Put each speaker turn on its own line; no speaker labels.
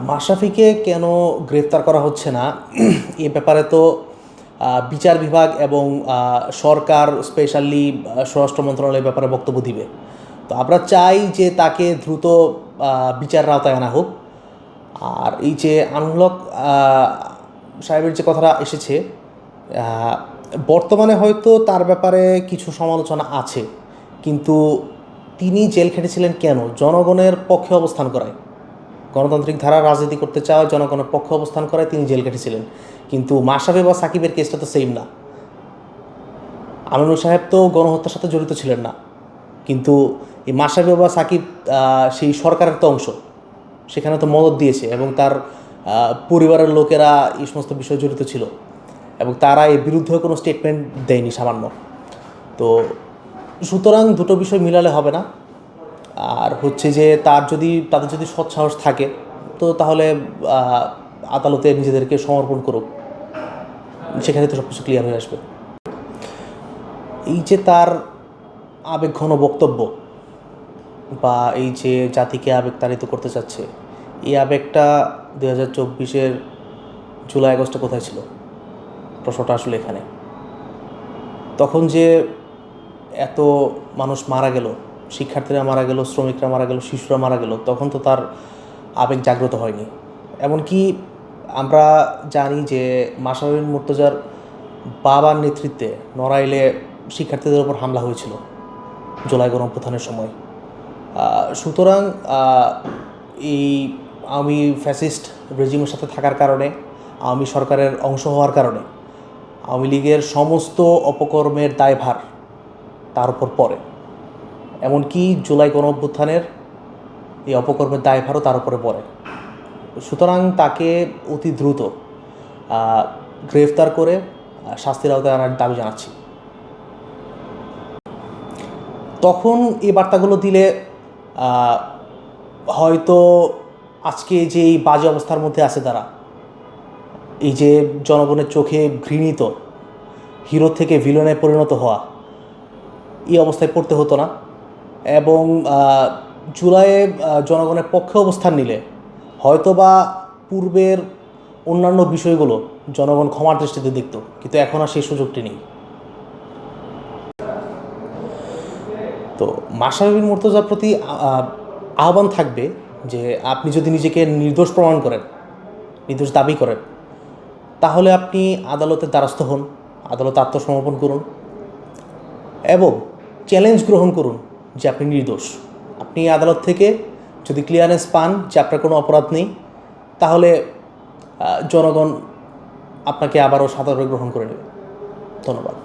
মাশরাফিকে কেন গ্রেফতার করা হচ্ছে না এ ব্যাপারে তো বিচার বিভাগ এবং সরকার স্পেশালি স্বরাষ্ট্র মন্ত্রণালয়ের ব্যাপারে বক্তব্য দিবে। তো আমরা চাই যে তাকে দ্রুত বিচারের আওতায় আনা হোক। আর এই যে আমিনুল হক সাহেবের যে কথাটা এসেছে, বর্তমানে হয়তো তার ব্যাপারে কিছু সমালোচনা আছে, কিন্তু তিনি জেল খেটেছিলেন কেন? জনগণের পক্ষে অবস্থান করায়, গণতান্ত্রিক ধারা রাজনীতি করতে চাওয়া, জনগণের পক্ষে অবস্থান করায় তিনি জেল কেটেছিলেন। কিন্তু মাশরাফি বা সাকিবের কেসটা তো সেম না। আমিনুল সাহেব তো গণহত্যার সাথে জড়িত ছিলেন না, কিন্তু এই মাশরাফি বা সাকিব সেই সরকারের তো অংশ, সেখানে তো মদত দিয়েছে এবং তার পরিবারের লোকেরা এই সমস্ত বিষয়ে জড়িত ছিল এবং তারা এর বিরুদ্ধে কোনো স্টেটমেন্ট দেয়নি সামান্য। তো সুতরাং দুটো বিষয় মিলালে হবে না। আর হচ্ছে যে তাদের যদি সৎসাহস থাকে তো তাহলে আদালতে নিজেদেরকে সমর্পণ করুক, সেখানে তো সব কিছু ক্লিয়ার হয়ে আসবে। এই যে তার আবেগঘন বক্তব্য বা এই যে জাতিকে আবেগতাড়িত করতে চাচ্ছে, এই আবেগটা 2024-এর জুলাই আগস্টে কোথায় ছিল? প্রশ্নটা আসলে এখানে। তখন যে এত মানুষ মারা গেল, শিক্ষার্থীরা মারা গেল, শ্রমিকরা মারা গেল, শিশুরা মারা গেল, তখন তো তার আবেগ জাগ্রত হয়নি। এমনকি আমরা জানি যে মাশরাফি মুর্তজার বাবার নেতৃত্বে নড়াইলে শিক্ষার্থীদের উপর হামলা হয়েছিল জুলাই গণঅভ্যুত্থানের সময়। সুতরাং এই আওয়ামী ফ্যাসিস্ট রেজিমের সাথে থাকার কারণে, আওয়ামী সরকারের অংশ হওয়ার কারণে আওয়ামী লীগের সমস্ত অপকর্মের দায়ভার তার উপর পড়ে। এমনকি জুলাই গণঅভ্যুত্থানের এই অপকর্মের দায়ভারও তার উপরে পড়ে। সুতরাং তাকে অতি দ্রুত গ্রেফতার করে শাস্তির আওতায় আনার দাবি জানাচ্ছি। তখন এই বার্তাগুলো দিলে হয়তো আজকে যে এই বাজে অবস্থার মধ্যে আছে তারা, এই যে জনগণের চোখে ঘৃণিত হিরো থেকে ভিলেনে পরিণত হওয়া, এই অবস্থায় পড়তে হতো না। এবং জুলাইয়ে জনগণের পক্ষে অবস্থান নিলে হয়তো বা পূর্বের অন্যান্য বিষয়গুলো জনগণ ক্ষমার দৃষ্টিতে দেখত, কিন্তু এখন আর সেই সুযোগটি নেই। তো মাশরাফি মুর্তজার প্রতি আহ্বান থাকবে যে আপনি যদি নিজেকে নির্দোষ প্রমাণ করেন, নির্দোষ দাবি করেন, তাহলে আপনি আদালতের দ্বারস্থ হন, আদালতে আত্মসমর্পণ করুন এবং চ্যালেঞ্জ গ্রহণ করুন যে আপনি নির্দোষ। আপনি আদালত থেকে যদি ক্লিয়ারেন্স পান যে আপনার কোনো অপরাধ নেই, তাহলে জনগণ আপনাকে আবারও সাদরে গ্রহণ করে নেবে। ধন্যবাদ।